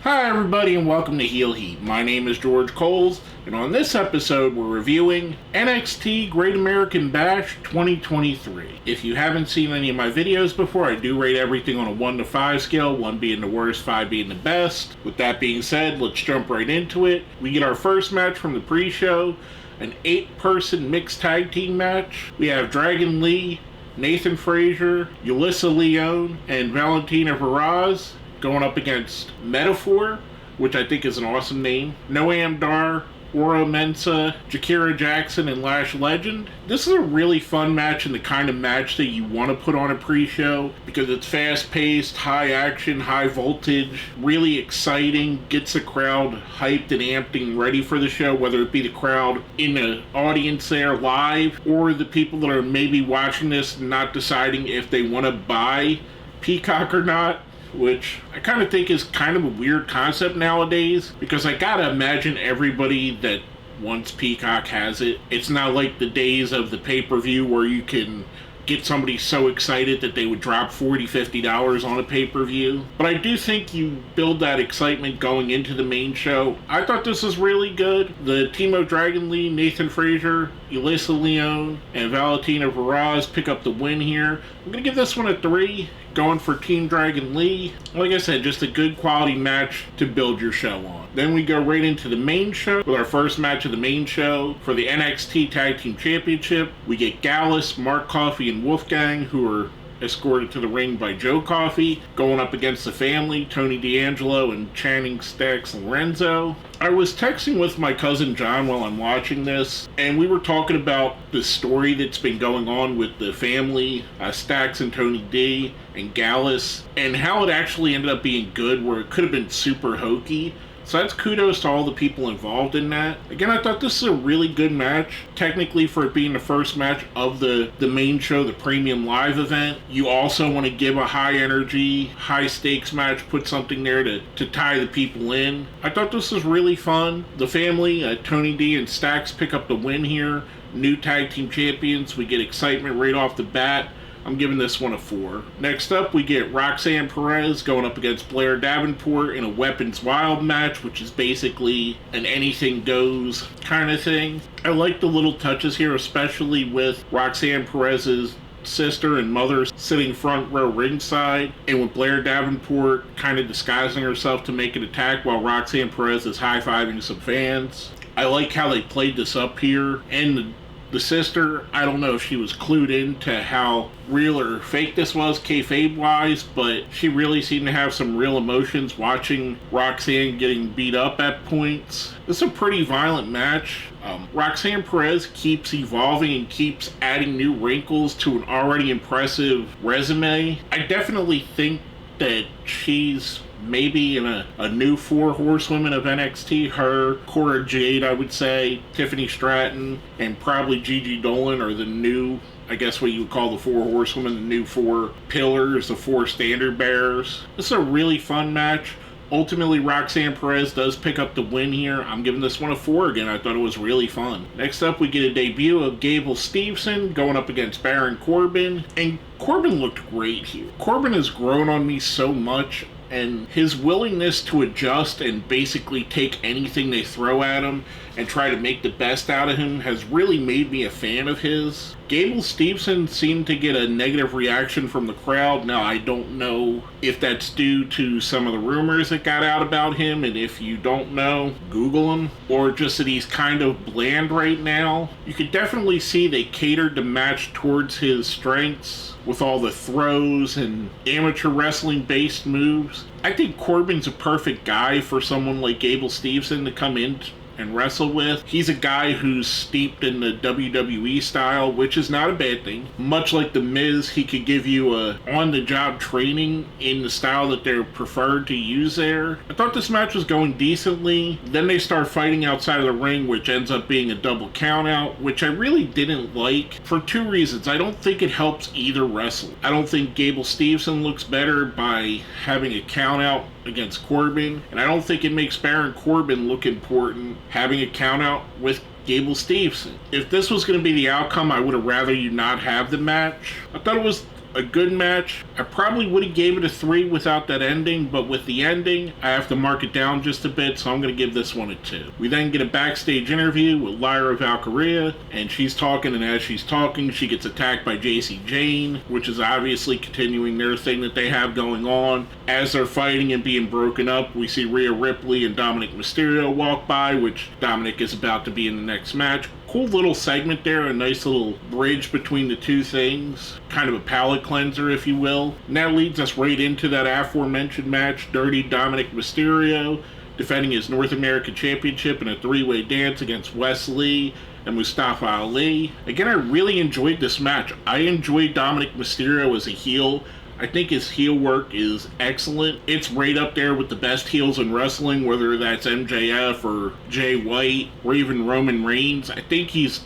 Hi everybody and welcome to Heel Heat. My name is George Coles, and on this episode we're reviewing NXT Great American Bash 2023. If you haven't seen any of my videos before, I do rate everything on a 1 to 5 scale, 1 being the worst, 5 being the best. With that being said, let's jump right into it. We get our first match from the pre-show, an 8-person mixed tag team match. We have Dragon Lee, Nathan Frazier, Yulisa Leone, and Valentina Varaz going up against Metaphor, which I think is an awesome name, Noam Dar, Oro Mensah, Jakira Jackson, and Lash Legend. This is a really fun match and the kind of match that you want to put on a pre-show because it's fast-paced, high action, high voltage, really exciting, gets the crowd hyped and amped and ready for the show, whether it be the crowd in the audience there live or the people that are maybe watching this and not deciding if they want to buy Peacock or not, which I kind of think is kind of a weird concept nowadays, because I gotta imagine everybody that wants Peacock has it. It's not like the days of the pay-per-view where you can get somebody so excited that they would drop $40, $50 on a pay-per-view. But I do think you build that excitement going into the main show. I thought this was really good. The team of Dragon Lee, Nathan Frazier, Yulisa Leone, and Valentina Varaz pick up the win here. I'm going to give this one a 3. Going for Team Dragon Lee. Like I said, just a good quality match to build your show on. Then we go right into the main show with our first match of the main show for the NXT Tag Team Championship. We get Gallus, Mark Coffey, and Wolfgang, who are escorted to the ring by Joe Coffey, going up against the family, Tony D'Angelo and Channing Stacks Lorenzo. I was texting with my cousin John while I'm watching this, and we were talking about the story that's been going on with the family, Stacks and Tony D, and Gallus, and how it actually ended up being good, where it could have been super hokey. So that's kudos to all the people involved in that. Again, I thought this is a really good match. Technically, for it being the first match of the main show, the premium live event, you also want to give a high energy, high stakes match, put something there to tie the people in. I thought this was really fun. The family, Tony D and Stacks, pick up the win here. New tag team champions. We get excitement right off the bat. I'm giving this one a 4. Next up, we get Roxanne Perez going up against Blair Davenport in a Weapons Wild match, which is basically an anything goes kind of thing. I like the little touches here, especially with Roxanne Perez's sister and mother sitting front row ringside, and with Blair Davenport kind of disguising herself to make an attack while Roxanne Perez is high-fiving some fans. I like how they played this up here, and the sister, I don't know if she was clued into how real or fake this was, kayfabe-wise, but she really seemed to have some real emotions watching Roxanne getting beat up at points. This is a pretty violent match. Roxanne Perez keeps evolving and keeps adding new wrinkles to an already impressive resume. I definitely think that she's maybe in a new 4 horsewomen of NXT. Her, Cora Jade, I would say, Tiffany Stratton, and probably Gigi Dolan are the new, I guess what you would call the 4 horsewomen, the new 4 pillars, the 4 standard bearers. This is a really fun match. Ultimately, Roxanne Perez does pick up the win here. I'm giving this one a 4 again. I thought it was really fun. Next up, we get a debut of Gable Steveson going up against Baron Corbin. And Corbin looked great here. Corbin has grown on me so much, and his willingness to adjust and basically take anything they throw at him and try to make the best out of him has really made me a fan of his. Gable Steveson seemed to get a negative reaction from the crowd. Now, I don't know if that's due to some of the rumors that got out about him, and if you don't know, Google him, or just that he's kind of bland right now. You could definitely see they catered the match towards his strengths with all the throws and amateur wrestling based moves. I think Corbin's a perfect guy for someone like Gable Steveson to come in and wrestle with. He's a guy who's steeped in the WWE style, which is not a bad thing. Much like The Miz, he could give you a on-the-job training in the style that they're preferred to use there. I thought this match was going decently. Then they start fighting outside of the ring, which ends up being a double countout, which I really didn't like for 2 reasons. I don't think it helps either wrestle. I don't think Gable Steveson looks better by having a countout against Corbin, and I don't think it makes Baron Corbin look important having a countout with Gable Steveson. If this was going to be the outcome, I would have rather you not have the match. I thought it was a good match. I probably would have gave it a 3 without that ending, but with the ending, I have to mark it down just a bit, so I'm going to give this one a 2. We then get a backstage interview with Lyra Valkyria, and she's talking, and as she's talking, she gets attacked by JC Jane, which is obviously continuing their thing that they have going on. As they're fighting and being broken up, we see Rhea Ripley and Dominic Mysterio walk by, which Dominic is about to be in the next match. Cool little segment there, a nice little bridge between the two things, kind of a palate cleanser, if you will. And that leads us right into that aforementioned match, Dirty Dominic Mysterio defending his North American Championship in a 3-way dance against Wes Lee and Mustafa Ali. Again, I really enjoyed this match. I enjoyed Dominic Mysterio as a heel. I think his heel work is excellent. It's right up there with the best heels in wrestling, whether that's MJF or Jay White or even Roman Reigns. I think he's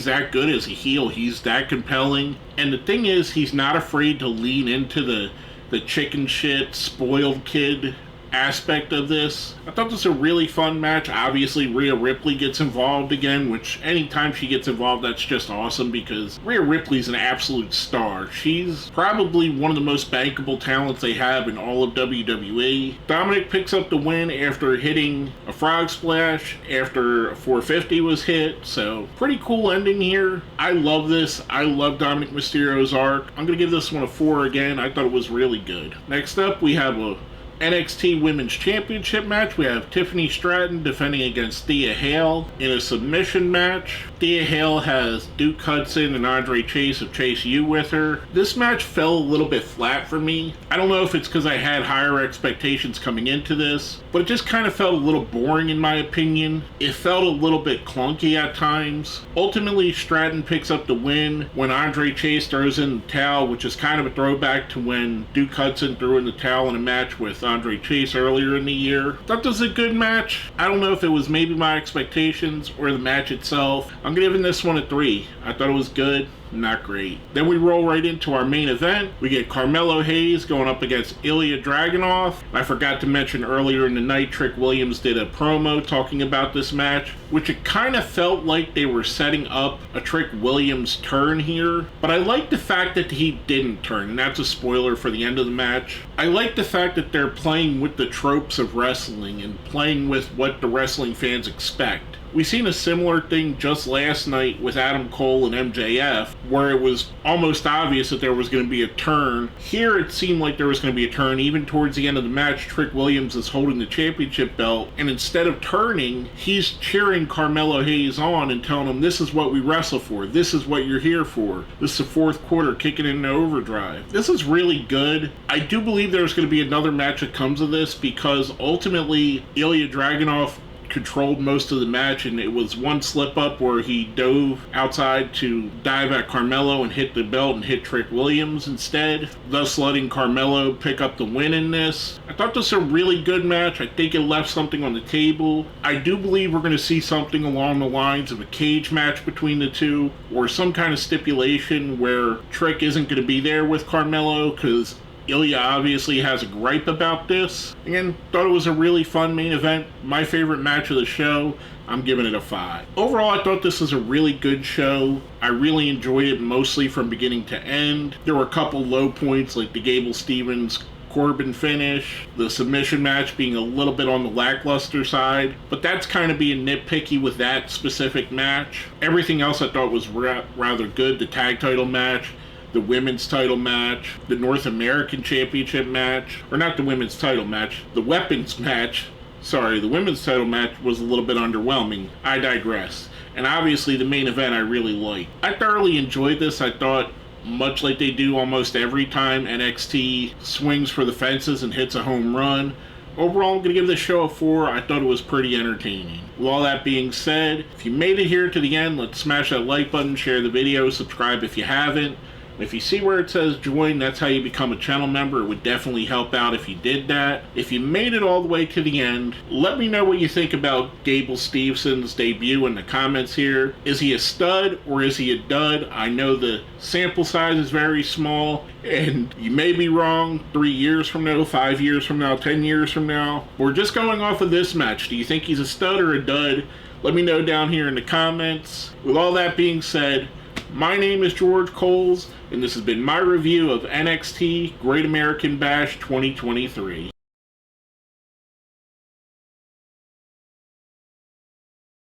that good as a heel. He's that compelling. And the thing is, he's not afraid to lean into the chicken shit, spoiled kid aspect of this. I thought this was a really fun match. Obviously, Rhea Ripley gets involved again, which anytime she gets involved, that's just awesome because Rhea Ripley's an absolute star. She's probably one of the most bankable talents they have in all of WWE. Dominic picks up the win after hitting a frog splash after a 450 was hit, so pretty cool ending here. I love this. I love Dominic Mysterio's arc. I'm going to give this one a 4 again. I thought it was really good. Next up, we have a NXT Women's Championship match. We have Tiffany Stratton defending against Thea Hale in a submission match. Thea Hale has Duke Hudson and Andre Chase of Chase U with her. This match fell a little bit flat for me. I don't know if it's because I had higher expectations coming into this, but it just kind of felt a little boring in my opinion. It felt a little bit clunky at times. Ultimately, Stratton picks up the win when Andre Chase throws in the towel, which is kind of a throwback to when Duke Hudson threw in the towel in a match with Andre Chase earlier in the year. Thought this was a good match. I don't know if it was maybe my expectations or the match itself. I'm giving this one a 3. I thought it was good. Not great. Then we roll right into our main event. We get Carmelo Hayes going up against Ilya Dragunov. I forgot to mention earlier in the night, Trick Williams did a promo talking about this match, which it kind of felt like they were setting up a Trick Williams turn here, but I like the fact that he didn't turn, and that's a spoiler for the end of the match. I like the fact that they're playing with the tropes of wrestling and playing with what the wrestling fans expect. We seen a similar thing just last night with Adam Cole and MJF, where it was almost obvious that there was going to be a turn. Here it seemed like there was going to be a turn. Even towards the end of the match, Trick Williams is holding the championship belt, and instead of turning, he's cheering Carmelo Hayes on and telling him, this is what we wrestle for. This is what you're here for. This is the fourth quarter, kicking into overdrive. This is really good. I do believe there's going to be another match that comes of this because ultimately Ilya Dragunov controlled most of the match, and it was one slip up where he dove outside to dive at Carmelo and hit the belt and hit Trick Williams instead, thus letting Carmelo pick up the win in this. I thought this was a really good match. I think it left something on the table. I do believe we're going to see something along the lines of a cage match between the two, or some kind of stipulation where Trick isn't going to be there with Carmelo because Ilya obviously has a gripe about this. Again, thought it was a really fun main event. My favorite match of the show. I'm giving it a 5. Overall, I thought this was a really good show. I really enjoyed it mostly from beginning to end. There were a couple low points like the Gable Stevens Corbin finish, the submission match being a little bit on the lackluster side, but that's kind of being nitpicky with that specific match. Everything else I thought was rather good. The tag title match, the women's title match, the North American Championship match, or not the women's title match, the weapons match. Sorry, the women's title match was a little bit underwhelming. I digress. And obviously the main event I really liked. I thoroughly enjoyed this. I thought, much like they do almost every time NXT swings for the fences and hits a home run, overall, I'm going to give this show a 4. I thought it was pretty entertaining. With all that being said, if you made it here to the end, let's smash that like button, share the video, subscribe if you haven't. If you see where it says join, that's how you become a channel member. It would definitely help out if you did that. If you made it all the way to the end, let me know what you think about Gable Stevenson's debut in the comments here. Is he a stud or is he a dud? I know the sample size is very small, and you may be wrong 3 years from now, 5 years from now, 10 years from now. We're just going off of this match. Do you think he's a stud or a dud? Let me know down here in the comments. With all that being said, my name is George Coles, and this has been my review of NXT Great American Bash 2023.